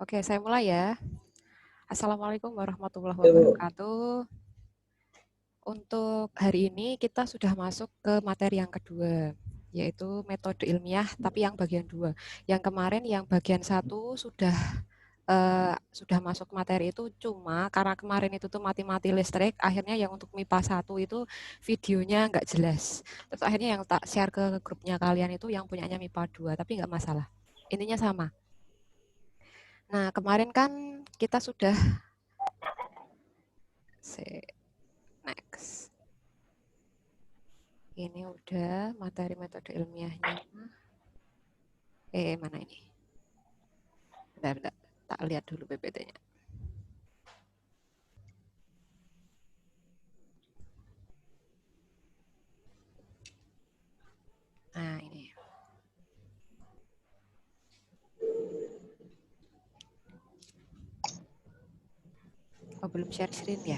Oke, saya mulai ya. Assalamualaikum warahmatullahi Yo, wabarakatuh. Untuk hari ini kita sudah masuk ke materi yang kedua, yaitu metode ilmiah, tapi yang bagian 2. Yang kemarin yang bagian 1 sudah masuk materi itu, cuma karena kemarin itu tuh mati-mati listrik, akhirnya yang untuk MIPA 1 itu videonya nggak jelas. Terus akhirnya yang tak share ke grupnya kalian itu yang punyanya MIPA 2, tapi nggak masalah. Intinya sama. Nah, kemarin kan kita sudah next. Ini udah materi metode ilmiahnya. Mana ini? Bentar. Tak lihat dulu PPT-nya. Nah, ini. Oh, belum share screen ya?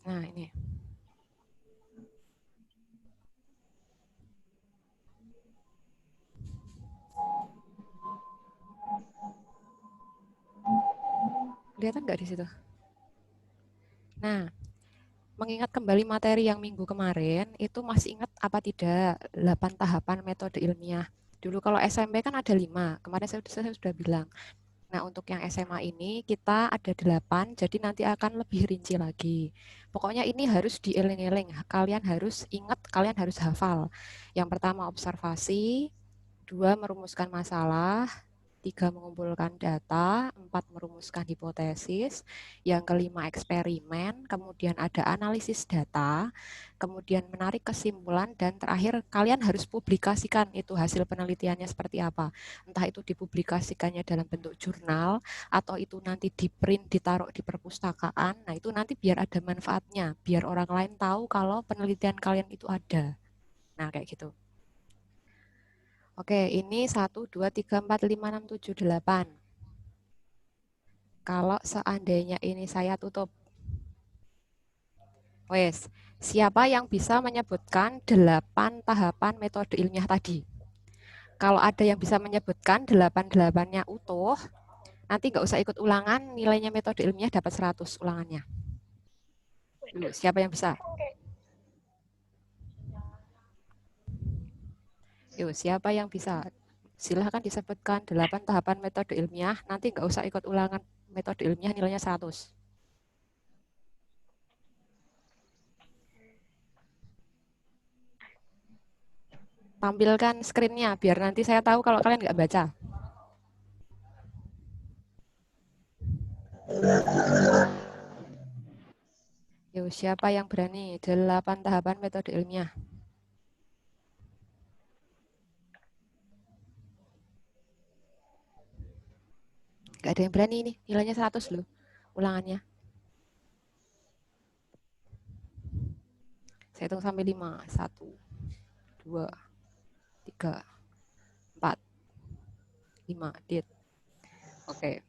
Nah, ini. Kelihatan nggak di situ? Nah, mengingat kembali materi yang minggu kemarin, itu masih ingat apa tidak 8 tahapan metode ilmiah. Dulu kalau SMP kan ada 5, kemarin saya sudah bilang. Nah, untuk yang SMA ini kita ada 8, jadi nanti akan lebih rinci lagi. Pokoknya ini harus dieling-eling, kalian harus ingat, kalian harus hafal. Yang pertama observasi, 2 merumuskan masalah, 3 mengumpulkan data, 4 merumuskan hipotesis, yang kelima eksperimen, kemudian ada analisis data, kemudian menarik kesimpulan, dan terakhir kalian harus publikasikan itu hasil penelitiannya seperti apa. Entah itu dipublikasikannya dalam bentuk jurnal, atau itu nanti di print, ditaruh di perpustakaan, nah itu nanti biar ada manfaatnya, biar orang lain tahu kalau penelitian kalian itu ada. Nah, kayak gitu. Oke, ini 1, 2, 3, 4, 5, 6, 7, 8. Kalau seandainya ini saya tutup, wes, siapa yang bisa menyebutkan 8 tahapan metode ilmiah tadi? Kalau ada yang bisa menyebutkan 8-8-nya utuh, nanti nggak usah ikut ulangan, nilainya metode ilmiah dapat 100 ulangannya. Yuk, siapa yang bisa? Yuk, siapa yang bisa? Silahkan disebutkan 8 tahapan metode ilmiah, nanti nggak usah ikut ulangan metode ilmiah nilainya 100. Tampilkan screen-nya, biar nanti saya tahu kalau kalian nggak baca. Yuk, siapa yang berani? 8 tahapan metode ilmiah. Gak ada yang berani ini, nilainya 100 loh ulangannya. Saya hitung sampai 5. 1, 2, 3, 4, 5. Dit. Oke.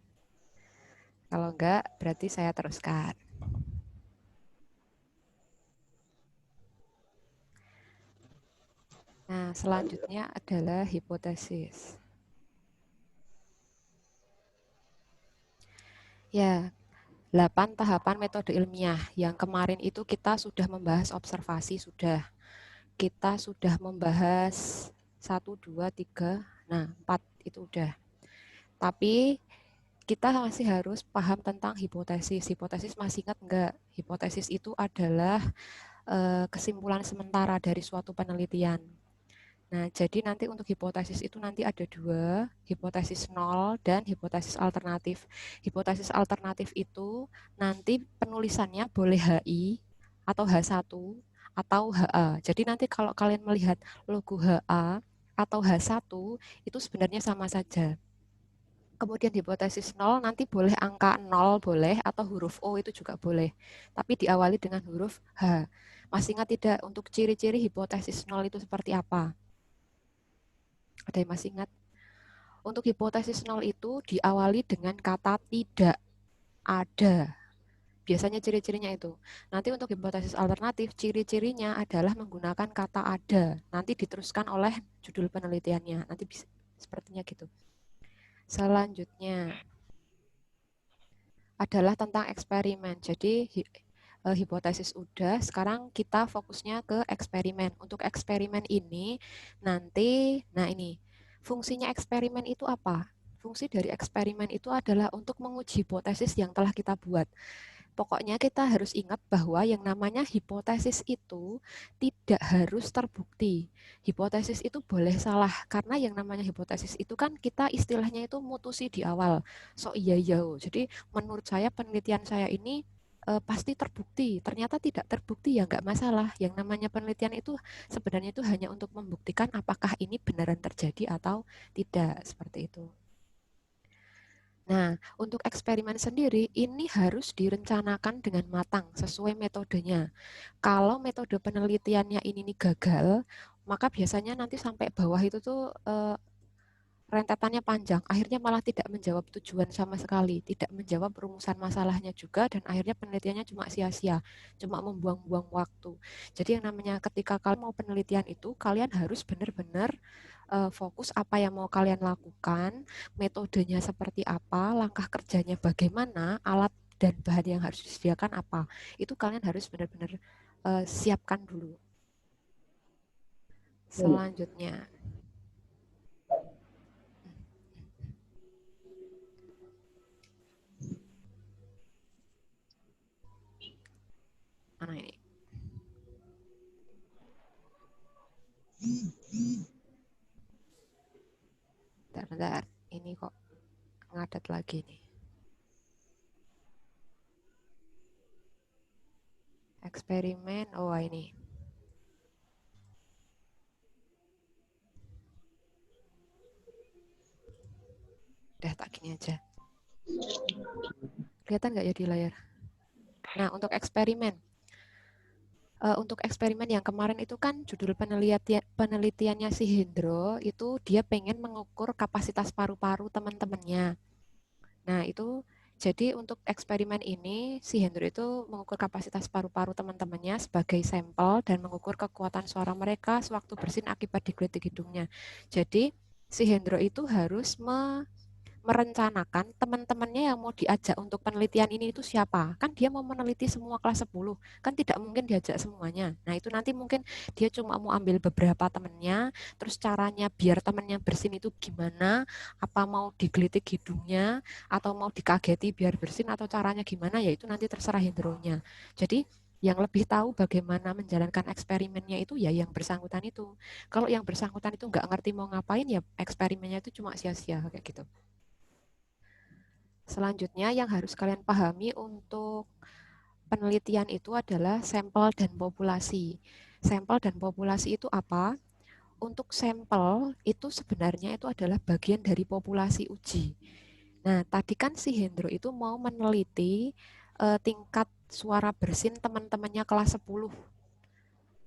Kalau enggak, berarti saya teruskan. Nah, selanjutnya adalah hipotesis. Ya, 8 tahapan metode ilmiah. Yang kemarin itu kita sudah membahas observasi, sudah. Kita sudah membahas 1, 2, 3, nah 4 itu udah. Tapi kita masih harus paham tentang hipotesis. Hipotesis masih ingat enggak? Hipotesis itu adalah kesimpulan sementara dari suatu penelitian. Nah, jadi nanti untuk hipotesis itu nanti ada 2, hipotesis nol dan hipotesis alternatif. Hipotesis alternatif itu nanti penulisannya boleh HI atau H1 atau HA. Jadi nanti kalau kalian melihat logo HA atau H1 itu sebenarnya sama saja. Kemudian hipotesis nol nanti boleh angka 0 boleh atau huruf O itu juga boleh. Tapi diawali dengan huruf H. Masih ingat tidak untuk ciri-ciri hipotesis nol itu seperti apa? Ada yang masih ingat? Untuk hipotesis nol itu diawali dengan kata tidak ada. Biasanya ciri-cirinya itu. Nanti untuk hipotesis alternatif, ciri-cirinya adalah menggunakan kata ada. Nanti diteruskan oleh judul penelitiannya. Nanti bisa, sepertinya gitu. Selanjutnya adalah tentang eksperimen. Jadi hipotesis udah, sekarang kita fokusnya ke eksperimen. Untuk eksperimen ini nanti, nah ini, fungsinya eksperimen itu apa? Fungsi dari eksperimen itu adalah untuk menguji hipotesis yang telah kita buat. Pokoknya kita harus ingat bahwa yang namanya hipotesis itu tidak harus terbukti. Hipotesis itu boleh salah, karena yang namanya hipotesis itu kan kita istilahnya itu mutusi di awal. So iya iya. Jadi menurut saya penelitian saya ini pasti terbukti. Ternyata tidak terbukti ya nggak masalah. Yang namanya penelitian itu sebenarnya itu hanya untuk membuktikan apakah ini beneran terjadi atau tidak, seperti itu. Nah, untuk eksperimen sendiri ini harus direncanakan dengan matang sesuai metodenya. Kalau metode penelitiannya ini nih gagal, maka biasanya nanti sampai bawah itu tuh rentetannya panjang, akhirnya malah tidak menjawab tujuan sama sekali, tidak menjawab rumusan masalahnya juga, dan akhirnya penelitiannya cuma sia-sia, cuma membuang-buang waktu. Jadi yang namanya ketika kalian mau penelitian itu, kalian harus benar-benar fokus apa yang mau kalian lakukan, metodenya seperti apa, langkah kerjanya bagaimana, alat dan bahan yang harus disediakan apa. Itu kalian harus benar-benar siapkan dulu. Selanjutnya, mana ini? Bentar, ini kok ngadat lagi nih. Eksperimen, oh ini. Udah tak gini aja. Kelihatan nggak ya di layar? Nah, untuk eksperimen. Untuk eksperimen yang kemarin itu kan judul penelitiannya si Hendro, itu dia pengen mengukur kapasitas paru-paru teman-temannya. Nah, itu jadi untuk eksperimen ini, si Hendro itu mengukur kapasitas paru-paru teman-temannya sebagai sampel dan mengukur kekuatan suara mereka sewaktu bersin akibat digelitik hidungnya. Jadi, si Hendro itu harus merencanakan teman-temannya yang mau diajak untuk penelitian ini itu siapa. Kan dia mau meneliti semua kelas 10, kan tidak mungkin diajak semuanya. Nah itu nanti mungkin dia cuma mau ambil beberapa temannya, terus caranya biar temannya bersin itu gimana, apa mau digelitik hidungnya, atau mau dikageti biar bersin, atau caranya gimana, ya itu nanti terserah Hendronya. Jadi yang lebih tahu bagaimana menjalankan eksperimennya itu ya yang bersangkutan itu. Kalau yang bersangkutan itu nggak ngerti mau ngapain, ya eksperimennya itu cuma sia-sia kayak gitu. Selanjutnya yang harus kalian pahami untuk penelitian itu adalah sampel dan populasi. Sampel dan populasi itu apa? Untuk sampel itu sebenarnya itu adalah bagian dari populasi uji. Nah, tadi kan si Hendro itu mau meneliti tingkat suara bersin teman-temannya kelas 10.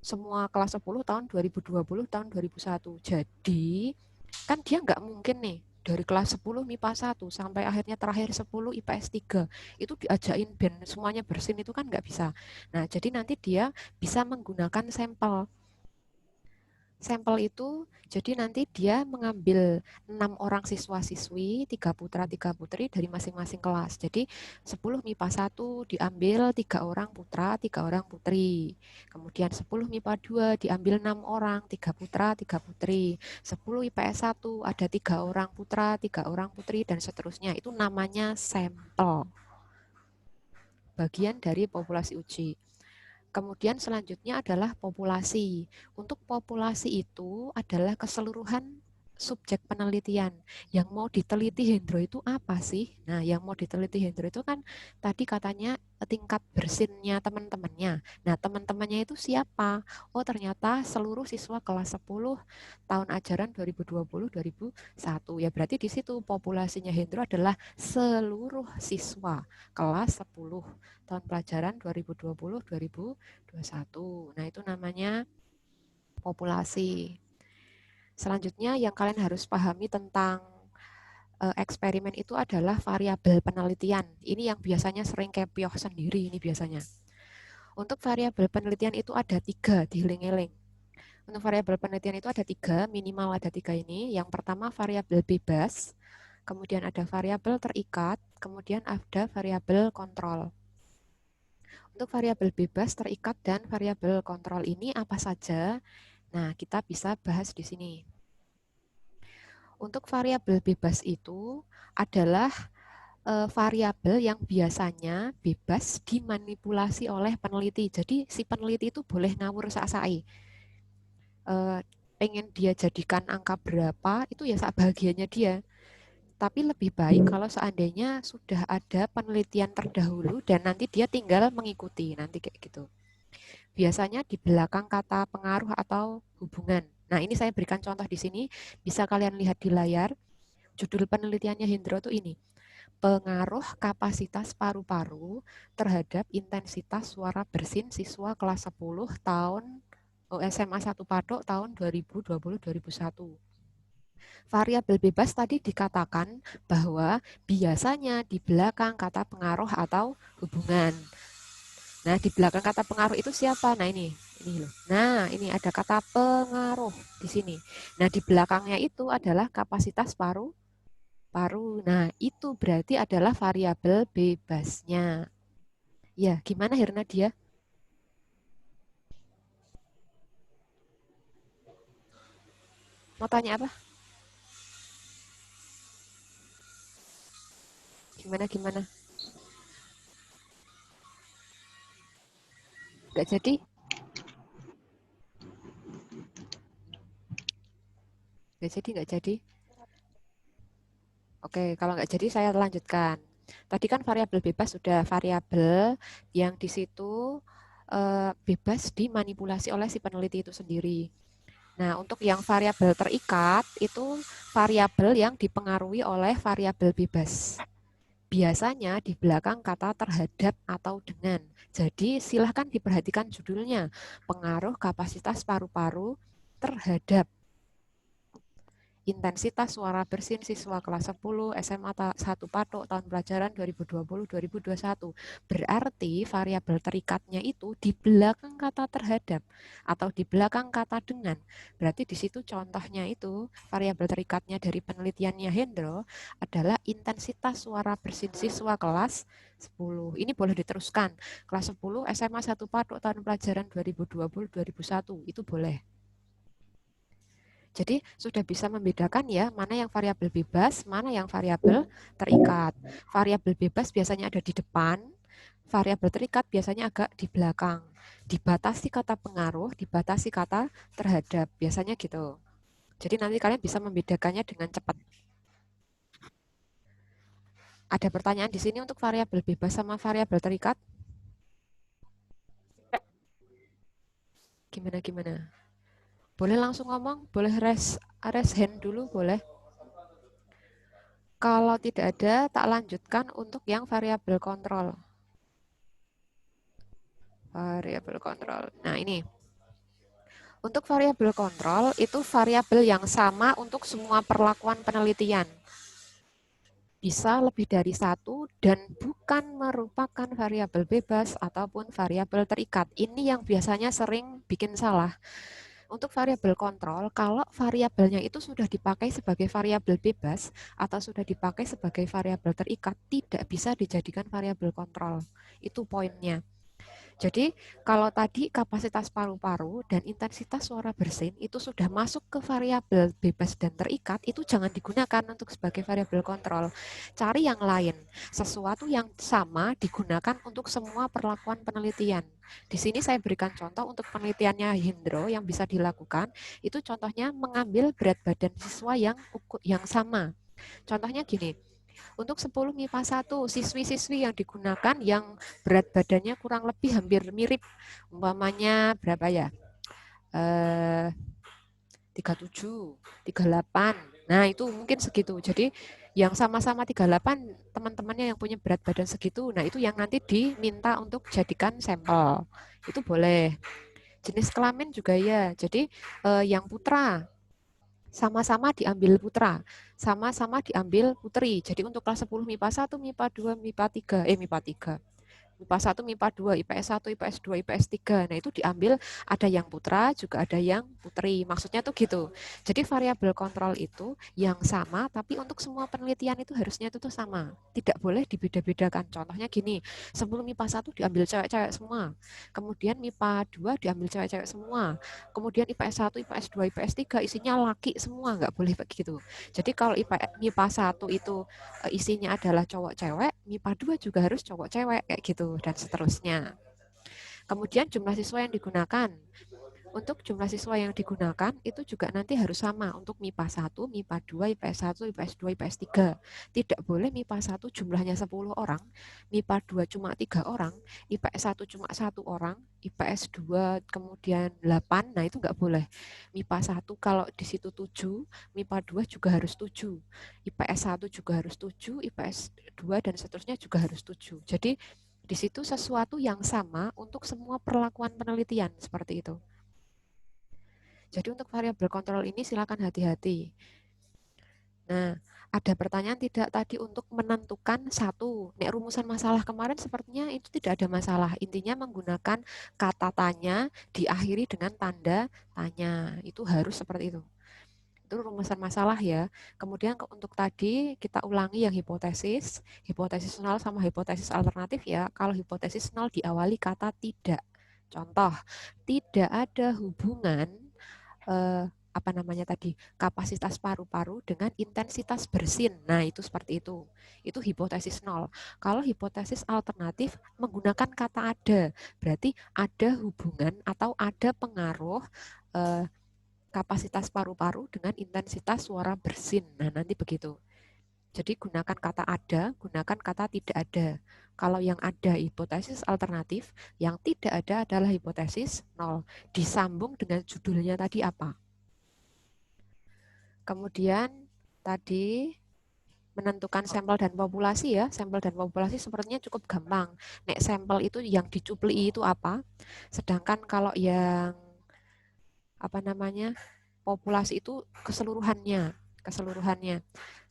Semua kelas 10 tahun 2020, tahun 2001. Jadi, kan dia nggak mungkin nih dari kelas 10 MIPA 1 sampai akhirnya terakhir 10 IPS 3 itu diajain band semuanya bersin, itu kan nggak bisa. Nah, jadi nanti dia bisa menggunakan sampel. Sampel itu jadi nanti dia mengambil 6 orang siswa-siswi, 3 putra, 3 putri dari masing-masing kelas. Jadi 10 MIPA 1 diambil 3 orang putra, 3 orang putri. Kemudian 10 MIPA 2 diambil 6 orang, 3 putra, 3 putri. 10 IPS 1 ada 3 orang putra, 3 orang putri, dan seterusnya. Itu namanya sampel. Bagian dari populasi uji. Kemudian selanjutnya adalah populasi. Untuk populasi itu adalah keseluruhan subjek penelitian. Yang mau diteliti Hendro itu apa sih? Nah, yang mau diteliti Hendro itu kan tadi katanya tingkat bersinnya teman-temannya. Nah, teman-temannya itu siapa? Oh, ternyata seluruh siswa kelas 10 tahun ajaran 2020-2001. Ya berarti di situ populasinya Hendro adalah seluruh siswa kelas 10 tahun pelajaran 2020-2021. Nah, itu namanya populasi. Selanjutnya yang kalian harus pahami tentang eksperimen itu adalah variabel penelitian. Ini yang biasanya sering kepiah sendiri ini biasanya. Untuk variabel penelitian itu ada 3, dieling-eling. Untuk variabel penelitian itu ada 3, minimal ada 3 ini. Yang pertama variabel bebas, kemudian ada variabel terikat, kemudian ada variabel kontrol. Untuk variabel bebas, terikat, dan variabel kontrol ini apa saja? Nah, kita bisa bahas di sini. Untuk variabel bebas itu adalah variabel yang biasanya bebas dimanipulasi oleh peneliti. Jadi si peneliti itu boleh ngawur sak-sakai. Pengen dia jadikan angka berapa, itu ya sak bahagianya dia. Tapi lebih baik kalau seandainya sudah ada penelitian terdahulu dan nanti dia tinggal mengikuti, nanti kayak gitu. Biasanya di belakang kata pengaruh atau hubungan. Nah, ini saya berikan contoh di sini, bisa kalian lihat di layar. Judul penelitiannya Hendro tuh ini, pengaruh kapasitas paru-paru terhadap intensitas suara bersin siswa kelas 10 tahun SMA 1 Patok tahun 2020-2021. Variabel bebas tadi dikatakan bahwa biasanya di belakang kata pengaruh atau hubungan. Nah, di belakang kata pengaruh itu siapa? Nah, ini loh. Nah, ini ada kata pengaruh di sini. Nah, di belakangnya itu adalah kapasitas paru-paru. Nah, itu berarti adalah variabel bebasnya. Ya, gimana Herna dia? Mau tanya apa? Gimana? Nggak jadi? Nggak jadi? Oke, kalau nggak jadi saya lanjutkan. Tadi kan variabel bebas sudah variabel yang di situ bebas dimanipulasi oleh si peneliti itu sendiri. Nah, untuk yang variabel terikat itu variabel yang dipengaruhi oleh variabel bebas. Biasanya di belakang kata terhadap atau dengan. Jadi silahkan diperhatikan judulnya, pengaruh kapasitas paru-paru terhadap intensitas suara bersin siswa kelas 10 SMA 1 Patok tahun pelajaran 2020-2021. Berarti variabel terikatnya itu di belakang kata terhadap atau di belakang kata dengan. Berarti di situ contohnya itu variabel terikatnya dari penelitiannya Hendro adalah intensitas suara bersin siswa kelas 10. Ini boleh diteruskan. Kelas 10 SMA 1 Patok tahun pelajaran 2020-2021. Itu boleh. Jadi sudah bisa membedakan ya mana yang variabel bebas, mana yang variabel terikat. Variabel bebas biasanya ada di depan, variabel terikat biasanya agak di belakang. Dibatasi kata pengaruh, dibatasi kata terhadap, biasanya gitu. Jadi nanti kalian bisa membedakannya dengan cepat. Ada pertanyaan di sini untuk variabel bebas sama variabel terikat? Gimana? Boleh langsung ngomong, boleh raise hand dulu, boleh. Kalau tidak ada, tak lanjutkan untuk yang variabel kontrol. Variabel kontrol. Nah, ini. Untuk variabel kontrol, itu variabel yang sama untuk semua perlakuan penelitian. Bisa lebih dari satu dan bukan merupakan variabel bebas ataupun variabel terikat. Ini yang biasanya sering bikin salah. Untuk variabel kontrol, kalau variabelnya itu sudah dipakai sebagai variabel bebas atau sudah dipakai sebagai variabel terikat, tidak bisa dijadikan variabel kontrol. Itu poinnya. Jadi kalau tadi kapasitas paru-paru dan intensitas suara bersin itu sudah masuk ke variabel bebas dan terikat, itu jangan digunakan untuk sebagai variabel kontrol. Cari yang lain, sesuatu yang sama digunakan untuk semua perlakuan penelitian. Di sini saya berikan contoh untuk penelitiannya Hendro yang bisa dilakukan, itu contohnya mengambil berat badan siswa yang sama. Contohnya gini, untuk 10 MIPA 1, siswi-siswi yang digunakan yang berat badannya kurang lebih hampir mirip, umpamanya berapa ya? 37, 38. Nah, itu mungkin segitu. Jadi yang sama-sama 38 teman-temannya yang punya berat badan segitu, nah itu yang nanti diminta untuk jadikan sampel. Itu boleh. Jenis kelamin juga ya. Jadi yang putra sama-sama diambil putra. sama-sama diambil puteri. Jadi untuk kelas 10 MIPA 1, MIPA 2, MIPA 3, MIPA 3. MIPA 1, MIPA 2, IPS 1, IPS 2, IPS 3. Nah, itu diambil ada yang putra, juga ada yang putri. Maksudnya tuh gitu. Jadi variabel kontrol itu yang sama, tapi untuk semua penelitian itu harusnya itu tuh sama. Tidak boleh dibeda-bedakan. Contohnya gini, sebelum MIPA 1 diambil cewek-cewek semua. Kemudian MIPA 2 diambil cewek-cewek semua. Kemudian IPS 1, IPS 2, IPS 3 isinya laki semua. Nggak boleh begitu. Jadi kalau MIPA 1 itu isinya adalah cowok cewek, MIPA 2 juga harus cowok cewek kayak gitu dan seterusnya. Kemudian jumlah siswa yang digunakan. Untuk jumlah siswa yang digunakan itu juga nanti harus sama untuk MIPA 1, MIPA 2, IPS 1, IPS 2, IPS 3. Tidak boleh MIPA 1 jumlahnya 10 orang, MIPA 2 cuma 3 orang, IPS 1 cuma 1 orang, IPS 2 kemudian 8, nah itu nggak boleh. MIPA 1 kalau di situ 7, MIPA 2 juga harus 7, IPS 1 juga harus 7, IPS 2 dan seterusnya juga harus 7. Jadi di situ sesuatu yang sama untuk semua perlakuan penelitian seperti itu. Jadi untuk variabel kontrol ini silakan hati-hati. Nah, ada pertanyaan tidak tadi untuk menentukan satu. Nek rumusan masalah kemarin sepertinya itu tidak ada masalah. Intinya menggunakan kata tanya diakhiri dengan tanda tanya. Itu harus seperti itu. Itu rumusan masalah ya. Kemudian untuk tadi kita ulangi yang hipotesis nol sama hipotesis alternatif ya. Kalau hipotesis nol diawali kata tidak. Contoh, tidak ada hubungan apa namanya tadi, kapasitas paru-paru dengan intensitas bersin. Nah, itu seperti itu. Itu hipotesis nol. Kalau hipotesis alternatif menggunakan kata ada, berarti ada hubungan atau ada pengaruh kapasitas paru-paru dengan intensitas suara bersin. Nah, nanti begitu. Jadi gunakan kata ada, gunakan kata tidak ada. Kalau yang ada hipotesis alternatif, yang tidak ada adalah hipotesis nol. Disambung dengan judulnya tadi apa? Kemudian tadi menentukan sampel dan populasi ya. Sampel dan populasi sepertinya cukup gampang. Nek sampel itu yang dicupli itu apa? Sedangkan kalau yang apa namanya? Populasi itu keseluruhannya.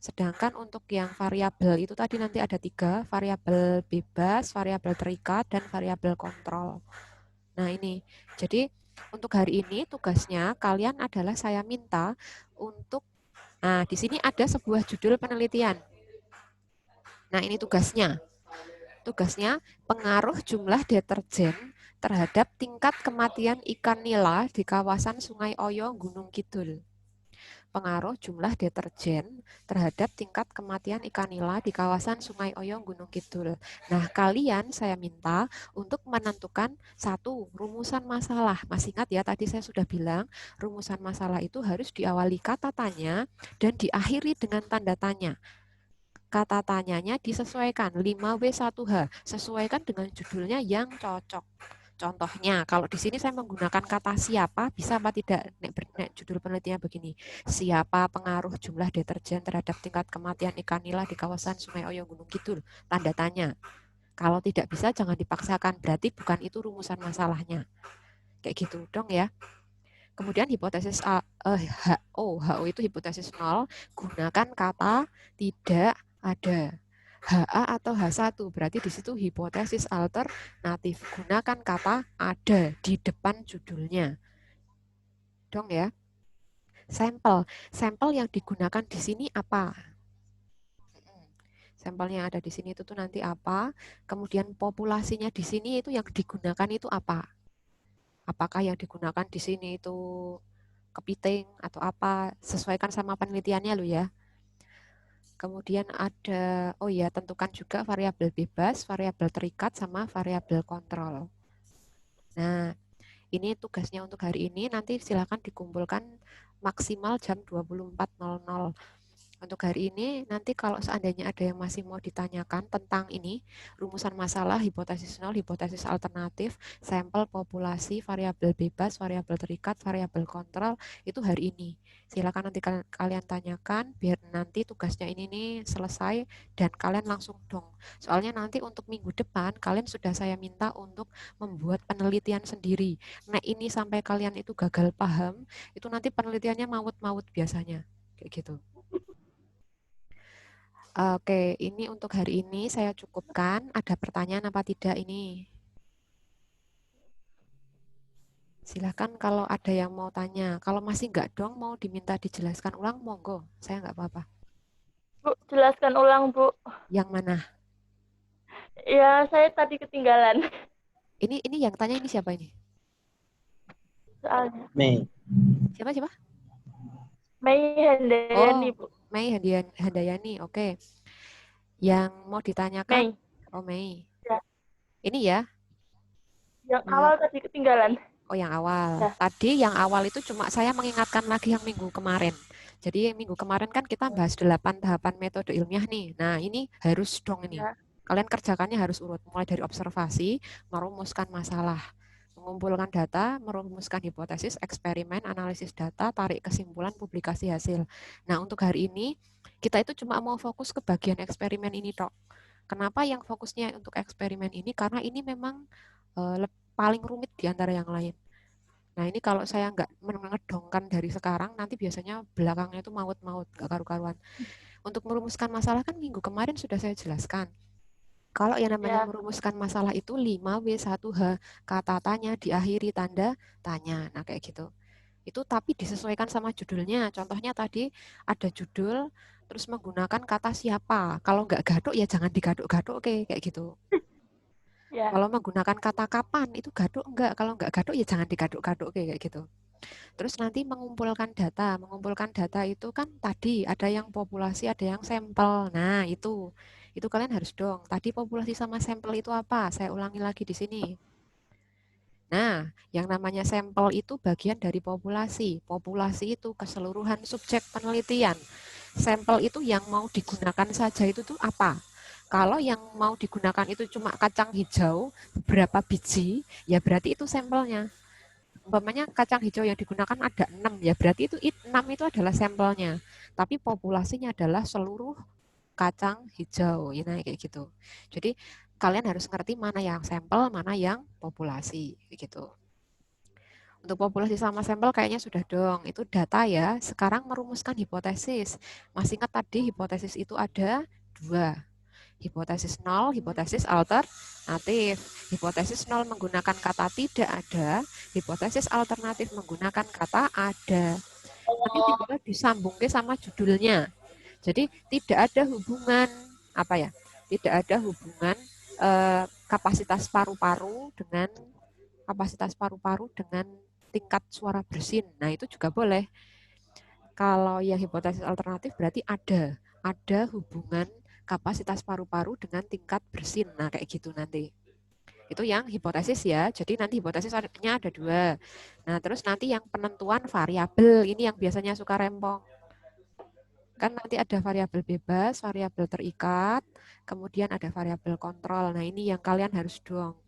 Sedangkan untuk yang variabel itu tadi nanti ada 3, variabel bebas, variabel terikat, dan variabel kontrol. Nah ini, jadi untuk hari ini tugasnya kalian adalah saya minta untuk, nah di sini ada sebuah judul penelitian. Nah ini tugasnya. Tugasnya pengaruh jumlah deterjen terhadap tingkat kematian ikan nila di kawasan Sungai Oyo, Gunung Kidul. Pengaruh jumlah deterjen terhadap tingkat kematian ikan nila di kawasan Sungai Oyo, Gunung Kidul. Nah, kalian saya minta untuk menentukan satu rumusan masalah. Masih ingat ya, tadi saya sudah bilang rumusan masalah itu harus diawali kata tanya dan diakhiri dengan tanda tanya. Kata tanyanya disesuaikan 5W1H, sesuaikan dengan judulnya yang cocok. Contohnya, kalau di sini saya menggunakan kata siapa, bisa apa tidak? Nek judul penelitiannya begini, siapa pengaruh jumlah deterjen terhadap tingkat kematian ikan nila di kawasan Sungai Oyo Gunung Kidul? Tanda tanya. Kalau tidak bisa, jangan dipaksakan, berarti bukan itu rumusan masalahnya. Kayak gitu dong ya. Kemudian hipotesis HO itu hipotesis nol, gunakan kata tidak ada. HA atau H1 berarti di situ hipotesis alternatif. Gunakan kata ada di depan judulnya. Dong ya. Sampel. Sampel yang digunakan di sini apa? Sampel yang ada di sini itu tuh nanti apa? Kemudian populasinya di sini itu yang digunakan itu apa? Apakah yang digunakan di sini itu kepiting atau apa? Sesuaikan sama penelitiannya lo ya. Kemudian ada, oh ya, tentukan juga variabel bebas, variabel terikat, sama variabel kontrol. Nah, ini tugasnya untuk hari ini. Nanti silakan dikumpulkan maksimal jam 24.00. Untuk hari ini, nanti kalau seandainya ada yang masih mau ditanyakan tentang ini, rumusan masalah, hipotesis nol, hipotesis alternatif, sampel populasi, variabel bebas, variabel terikat, variabel kontrol, itu hari ini. Silakan nanti kalian tanyakan, biar nanti tugasnya ini nih selesai, dan kalian langsung dong. Soalnya nanti untuk minggu depan, kalian sudah saya minta untuk membuat penelitian sendiri. Nah ini sampai kalian itu gagal paham, itu nanti penelitiannya maut-maut biasanya. Kayak gitu. Oke, ini untuk hari ini saya cukupkan. Ada pertanyaan apa tidak ini? Silahkan kalau ada yang mau tanya. Kalau masih nggak dong, mau diminta dijelaskan ulang, monggo. Saya nggak apa-apa. Bu, jelaskan ulang, Bu. Yang mana? Ya, saya tadi ketinggalan. Ini yang tanya ini siapa ini? Soalnya. Mei. Siapa siapa? Mei Handayani, Oh, Bu. Mei Handayani. Oke. Yang mau ditanyakan? Mei. Oh, Mei. Ya. Ini ya. Yang Eh, awal tadi ketinggalan. Oh, yang awal. Ya. Tadi yang awal itu cuma saya mengingatkan lagi yang minggu kemarin. Jadi minggu kemarin kan kita bahas 8 tahapan metode ilmiah nih. Nah, ini harus dong ini. Ya. Kalian kerjakannya harus urut. Mulai dari observasi, merumuskan masalah, mengumpulkan data, merumuskan hipotesis, eksperimen, analisis data, tarik kesimpulan, publikasi hasil. Nah, untuk hari ini, kita itu cuma mau fokus ke bagian eksperimen ini, Tok. Kenapa yang fokusnya untuk eksperimen ini? Karena ini memang paling rumit di antara yang lain. Nah, ini kalau saya nggak mengedongkan dari sekarang, nanti biasanya belakangnya itu maut-maut, nggak karu-karuan. Untuk merumuskan masalah kan minggu kemarin sudah saya jelaskan. Kalau yang namanya Ya. merumuskan masalah itu 5W1H, kata tanya diakhiri tanda tanya. Nah, kayak gitu. Itu tapi disesuaikan sama judulnya. Contohnya tadi ada judul, terus menggunakan kata siapa. Kalau nggak gaduk ya jangan digaduk-gaduk, oke, kayak gitu. Ya. Kalau menggunakan kata kapan, itu gaduk enggak. Kalau enggak gaduk, ya jangan digaduk-gaduk kayak gitu. Terus nanti mengumpulkan data. Mengumpulkan data itu kan tadi ada yang populasi, ada yang sampel. Nah, itu kalian harus dong. Tadi populasi sama sampel itu apa? Saya ulangi lagi di sini. Nah, yang namanya sampel itu bagian dari populasi. Populasi itu keseluruhan subjek penelitian. Sampel itu yang mau digunakan saja itu tuh apa? Kalau yang mau digunakan itu cuma kacang hijau, beberapa biji, ya berarti itu sampelnya. Umpamanya kacang hijau yang digunakan ada 6, ya berarti itu 6 itu adalah sampelnya. Tapi populasinya adalah seluruh kacang hijau. Ya, nah, kayak gitu. Jadi kalian harus ngerti mana yang sampel, mana yang populasi, gitu. Untuk populasi sama sampel kayaknya sudah dong. Itu data ya. Sekarang merumuskan hipotesis. Masih ingat tadi hipotesis itu ada dua. Hipotesis nol, hipotesis alternatif. Hipotesis nol menggunakan kata tidak ada. Hipotesis alternatif menggunakan kata ada. Nanti tinggal disambung ke sama judulnya. Jadi tidak ada hubungan apa ya? Tidak ada hubungan kapasitas paru-paru dengan tingkat suara bersin. Nah, itu juga boleh. Kalau yang hipotesis alternatif berarti ada hubungan kapasitas paru-paru dengan tingkat bersin. Nah, kayak gitu nanti. Itu yang hipotesis ya. Jadi nanti hipotesisnya ada dua. Nah, terus nanti yang penentuan variabel. Ini yang biasanya suka rempong. Kan nanti ada variabel bebas, variabel terikat, kemudian ada variabel kontrol. Nah, ini yang kalian harus doang.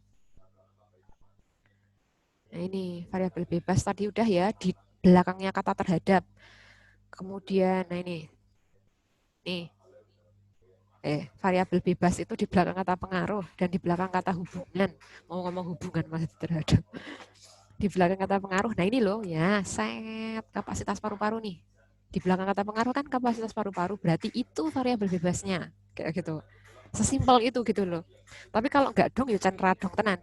Nah, ini variabel bebas tadi udah ya, di belakangnya kata terhadap. Kemudian, nah ini, nih, variabel bebas itu di belakang kata pengaruh dan di belakang kata hubungan. Mau ngomong hubungan masih terhadap. Di belakang kata pengaruh, nah ini loh, ya, set kapasitas paru-paru nih. Di belakang kata pengaruh kan kapasitas paru-paru, berarti itu variabel bebasnya. Kayak gitu. Sesimpel itu gitu loh. Tapi kalau nggak dong, ya cendera dong tenan.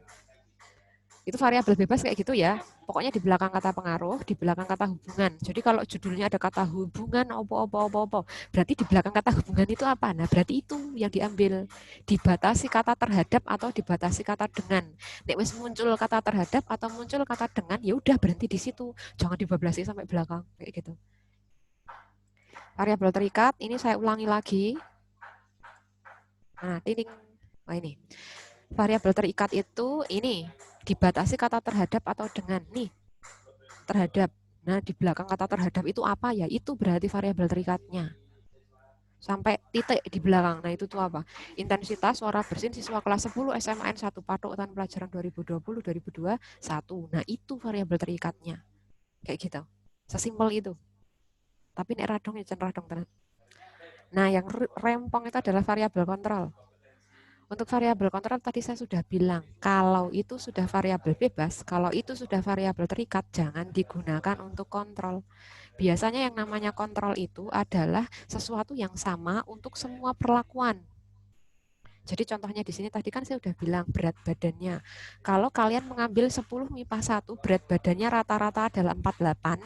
Itu variabel bebas kayak gitu ya. Pokoknya di belakang kata pengaruh, di belakang kata hubungan. Jadi kalau judulnya ada kata hubungan, opo, berarti di belakang kata hubungan itu apa? Nah, berarti itu yang diambil. Dibatasi kata terhadap atau dibatasi kata dengan. Nek wis muncul kata terhadap atau muncul kata dengan, ya udah berhenti di situ. Jangan dibablasin sampai belakang kayak gitu. Variabel terikat, ini saya ulangi lagi. Nah, tining. Nah, ini. Variabel terikat itu ini dibatasi kata terhadap atau dengan nih terhadap. Nah, di belakang kata terhadap itu apa ya? Itu berarti variabel terikatnya. Sampai titik di belakang. Nah, itu tuh apa? Intensitas suara bersin siswa kelas 10 SMAN 1 Patok tahun pelajaran 2020-2021. Nah, itu variabel terikatnya. Kayak gitu. Sesimpel itu. Tapi nek radong ya radong tenan. Nah, yang rempong itu adalah variabel kontrol. Untuk variabel kontrol tadi saya sudah bilang, kalau itu sudah variabel bebas, kalau itu sudah variabel terikat, jangan digunakan untuk kontrol. Biasanya yang namanya kontrol itu adalah sesuatu yang sama untuk semua perlakuan. Jadi contohnya di sini tadi kan saya udah bilang berat badannya. Kalau kalian mengambil 10 MIPA 1, berat badannya rata-rata adalah 48.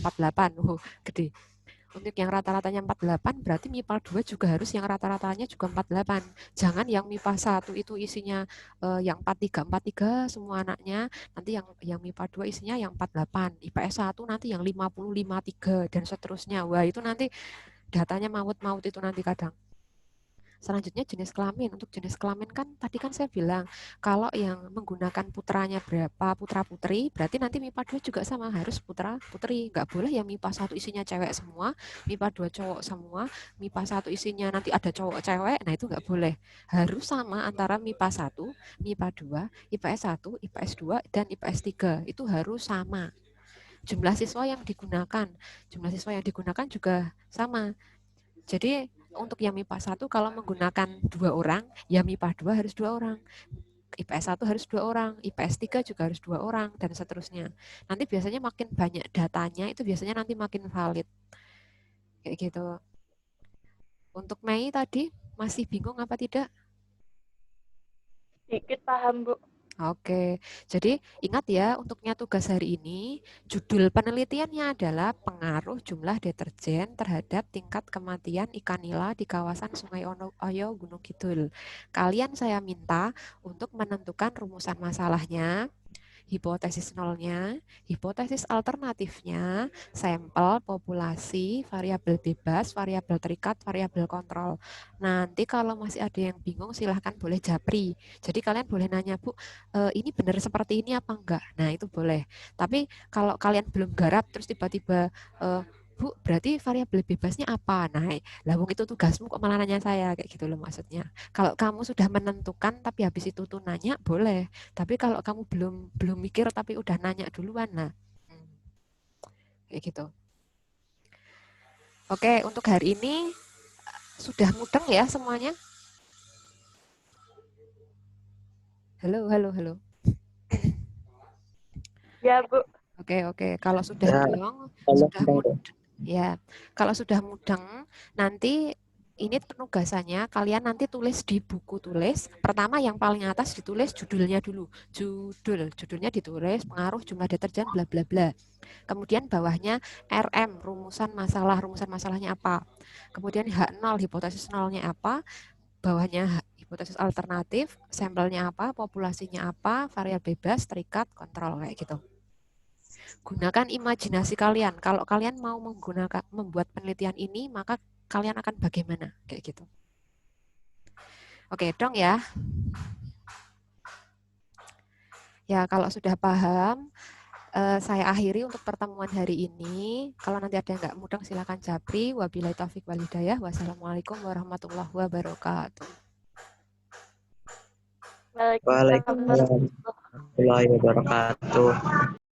48, gede. Untuk yang rata-ratanya 48, berarti MIPA 2 juga harus yang rata-ratanya juga 48. Jangan yang MIPA 1 itu isinya yang 43 semua anaknya, nanti yang MIPA 2 isinya yang 48. IPS 1 nanti yang 50, 53 dan seterusnya. Wah, itu nanti datanya maut-maut itu nanti kadang. Selanjutnya jenis kelamin. Untuk jenis kelamin kan tadi kan saya bilang kalau yang menggunakan putranya berapa putra putri, berarti nanti MIPA 2 juga sama harus putra putri. Nggak boleh yang MIPA 1 isinya cewek semua, MIPA 2 cowok semua, MIPA 1 isinya nanti ada cowok cewek. Nah, itu nggak boleh. Harus sama antara MIPA 1, MIPA 2, IPS 1, IPS 2 dan IPS 3. Itu harus sama. Jumlah siswa yang digunakan juga sama. Jadi untuk yang MIPA 1 kalau menggunakan 2 orang, ya MIPA 2 harus 2 orang. IPS 1 harus 2 orang, IPS 3 juga harus 2 orang, dan seterusnya. Nanti biasanya makin banyak datanya, itu biasanya nanti makin valid. Kayak gitu. Untuk Mei tadi, masih bingung apa tidak? Sedikit paham, Bu. Oke, jadi ingat ya untuknya tugas hari ini, judul penelitiannya adalah pengaruh jumlah deterjen terhadap tingkat kematian ikan nila di kawasan Sungai Oyo, Gunung Kidul. Kalian saya minta untuk menentukan rumusan masalahnya, hipotesis nolnya, hipotesis alternatifnya, sampel, populasi, variabel bebas, variabel terikat, variabel kontrol. Nanti kalau masih ada yang bingung silahkan boleh japri. Jadi kalian boleh nanya, Bu, ini benar seperti ini apa enggak? Nah, itu boleh. Tapi kalau kalian belum garap terus tiba-tiba Bu, berarti variabel bebasnya apa? Nah, lah itu tugasmu kok malah nanya saya kayak gitu loh maksudnya. Kalau kamu sudah menentukan tapi habis itu tuh nanya boleh. Tapi kalau kamu belum belum mikir tapi udah nanya duluan, nah kayak gitu. Oke, untuk hari ini sudah mudeng ya semuanya? Halo, halo, halo. Ya, Bu. Oke. Kalau sudah Ya, dong, halo, sudah mudeng. Ya, kalau sudah mudeng, nanti ini penugasannya kalian nanti tulis di buku tulis. Pertama yang paling atas ditulis judulnya dulu. Judulnya ditulis pengaruh jumlah deterjen bla bla bla. Kemudian bawahnya RM, rumusan masalahnya apa. Kemudian H0, hipotesis nolnya apa. Bawahnya hipotesis alternatif, sampelnya apa, populasinya apa, variabel bebas, terikat, kontrol kayak gitu. Gunakan imajinasi kalian. Kalau kalian mau membuat penelitian ini, maka kalian akan bagaimana? Kayak gitu. Oke, dong ya. Ya, kalau sudah paham, saya akhiri untuk pertemuan hari ini. Kalau nanti ada yang nggak mudeng, silakan japri. Wabillahi taufik wal hidayah. Wassalamualaikum warahmatullahi wabarakatuh. Waalaikumsalam Waalaikumsalam warahmatullahi wabarakatuh.